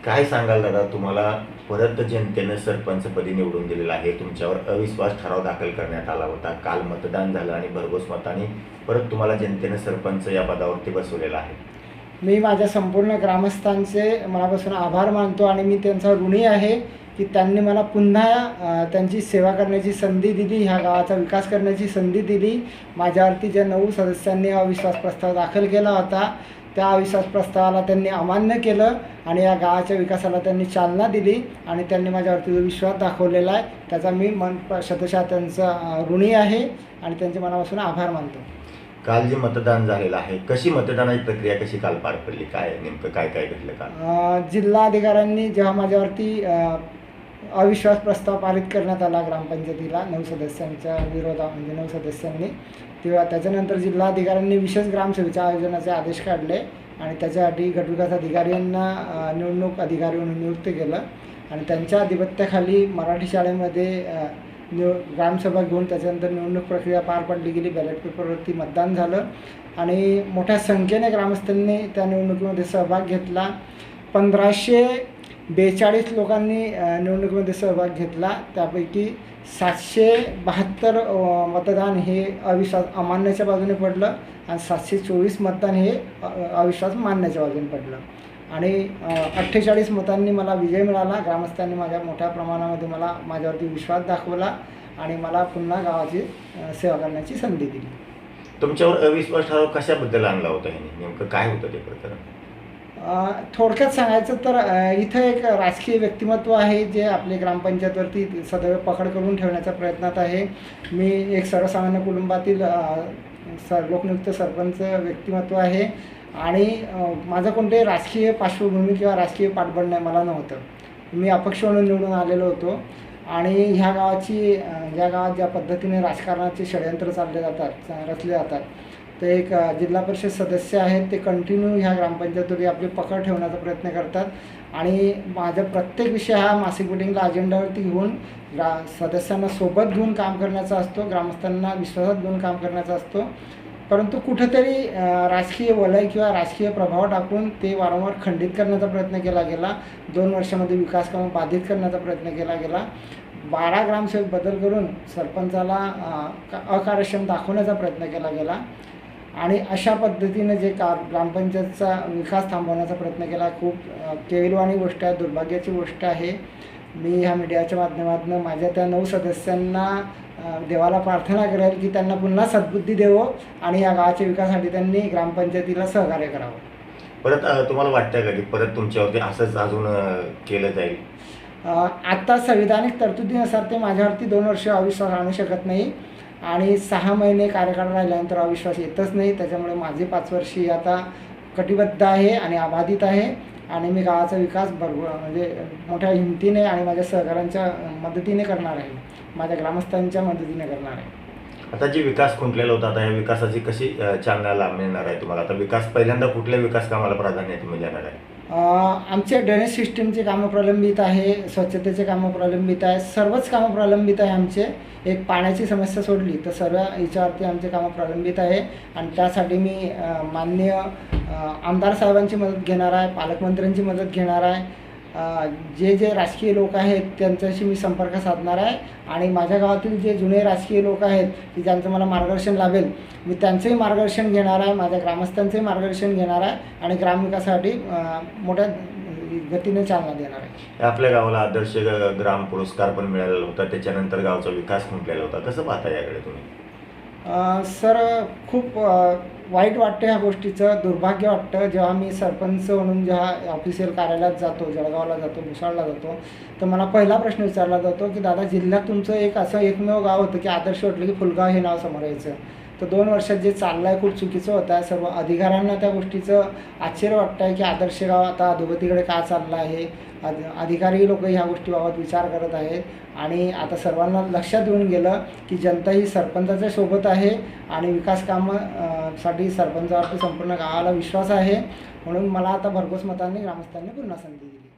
काय सांगाल दादा, तुम्हाला परत जनतेनं सरपंचपदी निवडून दिलेलं आहे, तुमच्यावर अविश्वास ठराव दाखल करण्यात आला होता, काल मतदान झालं आणि भरघोस मताने परत तुम्हाला जनतेनं सरपंच या पदावरती बसवलेलं आहे. मी माझ्या संपूर्ण ग्रामस्थांचे मनापासून आभार मानतो आणि मी त्यांचा ऋणी आहे की त्यांनी मला पुन्हा त्यांची सेवा करण्याची संधी दिली, ह्या गावाचा विकास करण्याची संधी दिली. माझ्यावरती ज्या 9 सदस्यांनी अविश्वास प्रस्ताव दाखल केला होता त्या अविश्वास प्रस्तावाला त्यांनी अमान्य केलं आणि या गावाच्या विकासाला त्यांनी चालना दिली आणि त्यांनी माझ्यावरती जो विश्वास दाखवलेला आहे त्याचा मी शतशः त्यांचा ऋणी आहे आणि त्यांचे मनापासून आभार मानतो. काल जे मतदान झालेलं आहे, कशी मतदानाची प्रक्रिया कशी काल पार पडली, काय नेमकं काय काय घडलं काल? जिल्हाधिकाऱ्यांनी जेव्हा माझ्यावरती अविश्वास प्रस्ताव पारित करण्यात आला ग्रामपंचायतीला 9 सदस्यांच्या विरोधात, म्हणजे 9 सदस्यांनी, तेव्हा त्याच्यानंतर जिल्हाधिकाऱ्यांनी विशेष ग्रामसभेच्या आयोजनाचे आदेश काढले आणि त्याच्यासाठी गटविकास अधिकाऱ्यांना निवडणूक अधिकारी म्हणून नियुक्त केलं आणि त्यांच्या अधिपत्याखाली मराठी शाळेमध्ये ग्रामसभा घेऊन त्याच्यानंतर निवडणूक प्रक्रिया पार पडली गेली. बॅलेट पेपरवरती मतदान झालं आणि मोठ्या संख्येने ग्रामस्थांनी त्या निवडणुकीमध्ये सहभाग घेतला. 1542 लोकांनी निवडणुकीमध्ये सहभाग घेतला. त्यापैकी 772 मतदान हे अविश्वास अमान्याच्या बाजूने पडलं आणि 724 मतदान हे अविश्वास मानण्याच्या बाजूने पडलं आणि 48 मतांनी मला विजय मिळाला. ग्रामस्थांनी माझ्या मोठ्या प्रमाणामध्ये माझ्यावरती विश्वास दाखवला आणि मला पुन्हा गावाची सेवा करण्याची संधी दिली. तुमच्यावर अविश्वास ठराव कशाबद्दल आणला होता, हे नेमकं काय होतं ते प्रकरण? थोडक्यात सांगायचं तर इथं एक राजकीय व्यक्तिमत्व आहे जे आपले ग्रामपंचायतवरती सदैव पकड करून ठेवण्याच्या प्रयत्नात आहे. मी एक सर्वसामान्य कुटुंबातील लोकनियुक्त सरपंच व्यक्तिमत्व आहे आणि माझं कोणतेही राजकीय पार्श्वभूमी किंवा राजकीय पाठबळ नाही, मला नव्हतं. मी अपक्ष म्हणून निवडून आलेलो होतो आणि ह्या गावात ज्या पद्धतीने राजकारणाचे षडयंत्र रचले जातात, तर एक जिल्हा परिषद सदस्य आहेत, ते कंटिन्यू ह्या ग्रामपंचायतीवर आपली पकड ठेवण्याचा प्रयत्न करतात आणि माझा प्रत्येक विषय हा मासिक मिटिंगला अजेंडावरती घेऊन सदस्यांना सोबत घेऊन काम करण्याचा असतो, ग्रामस्थांना विश्वासात घेऊन काम करण्याचा असतो. परंतु कुठेतरी राजकीय वलय किंवा राजकीय प्रभाव टाकून ते वारंवार खंडित करण्याचा प्रयत्न केला गेला. 2 वर्षामध्ये विकास कामं बाधित करण्याचा प्रयत्न केला गेला. 12 ग्रामसेवक बदल करून सरपंचाला अकार्यक्षम दाखवण्याचा प्रयत्न केला गेला आणि अशा पद्धतीने जे ग्रामपंचायतचा विकास थांबवण्याचा प्रयत्न केला. खूप केविलवाणी गोष्ट आहे, दुर्भाग्याची गोष्ट आहे. मी ह्या मीडियाच्या माध्यमातून माझ्या त्या 9 सदस्यांना देवाला प्रार्थना करेल की त्यांना पुन्हा सद्बुद्धी देवो आणि या गावाच्या विकासासाठी त्यांनी ग्रामपंचायतीला सहकार्य करावं. परत तुम्हाला वाटतं का की परत तुमच्यावरती असंच अजून केलं जाईल? आत्ता संविधानिक तरतुदीनुसार ते माझ्यावरती 2 वर्ष अविश्वास आणू शकत नाही आणि 6 महिने कार्यकाळ राहिल्यानंतर अविश्वास येतच नाही. त्याच्यामुळे माझे 5 वर्षी आता कटिबद्ध आहे आणि अबाधित आहे आणि मी गावाचा विकास म्हणजे मोठ्या हिमतीने आणि माझ्या सहकाऱ्यांच्या मदतीने करणार आहे, माझ्या ग्रामस्थांच्या मदतीने करणार आहे. आता जे विकास खुंटलेला होता, आता या विकासाची कशी चालना मिळणार आहे तुम्हाला? आता विकास पहिल्यांदा कुठल्या विकास कामाला प्राधान्य तुम्ही देणार आहे? आमचे ड्रेनेज सिस्टीमचे कामं प्रलंबित आहे, स्वच्छतेचे कामं प्रलंबित आहे, सर्वच कामं प्रलंबित आहे आमचे. एक पाण्याची समस्या सोडली तर सर्व याच्यावरती आमचे कामं प्रलंबित आहे आणि त्यासाठी मी माननीय आमदार साहेबांची मदत घेणार आहे, पालकमंत्र्यांची मदत घेणार आहे. जे राजकीय लोक आहेत त्यांच्याशी मी संपर्क साधणार आहे आणि माझ्या गावातील जे जुने राजकीय लोक आहेत की ज्यांचं मला मार्गदर्शन लाभेल, मी त्यांचंही मार्गदर्शन घेणार आहे, माझ्या ग्रामस्थांचंही मार्गदर्शन घेणार आहे आणि ग्रामविकासासाठी मोठ्या गतीने चालना देणार आहे. आपल्या गावाला आदर्श ग्राम पुरस्कार पण मिळालेला होता, त्याच्यानंतर गावचा विकास खुंटलेला होता, कसं पाहता याकडे तुम्ही? सर, खूप वाईट वाटतं ह्या गोष्टीचं, दुर्भाग्य वाटतं. जेव्हा मी सरपंच म्हणून जेव्हा ऑफिशियल कार्यालयात जातो, जळगावला जातो, भुसावळला जातो, तर मला पहिला प्रश्न विचारला जातो की दादा, जिल्ह्यात तुमचं एक असं एकमेव गाव होतं की आदर्श वाटलं की फुलगाव हे नाव समोर यायचं, तर 2 वर्षात जे चाललं आहे खूप चुकीचं होतं आहे. सर्व अधिकाऱ्यांना त्या गोष्टीचं आश्चर्य वाटतं आहे की आदर्श गाव आता अधोगतीकडे का चाललं आहे. अधिकारी लोक ह्या गोष्टीबाबत विचार करत आहेत आणि आता सर्वांना लक्षात येऊन गेलं की जनता ही सरपंचाच्या सोबत आहे आणि विकास कामासाठी सरपंचावरती संपूर्ण गावाला विश्वास आहे. म्हणून मला आता भरघोस मतांनी ग्रामस्थांनी पुन्हा संधी दिली.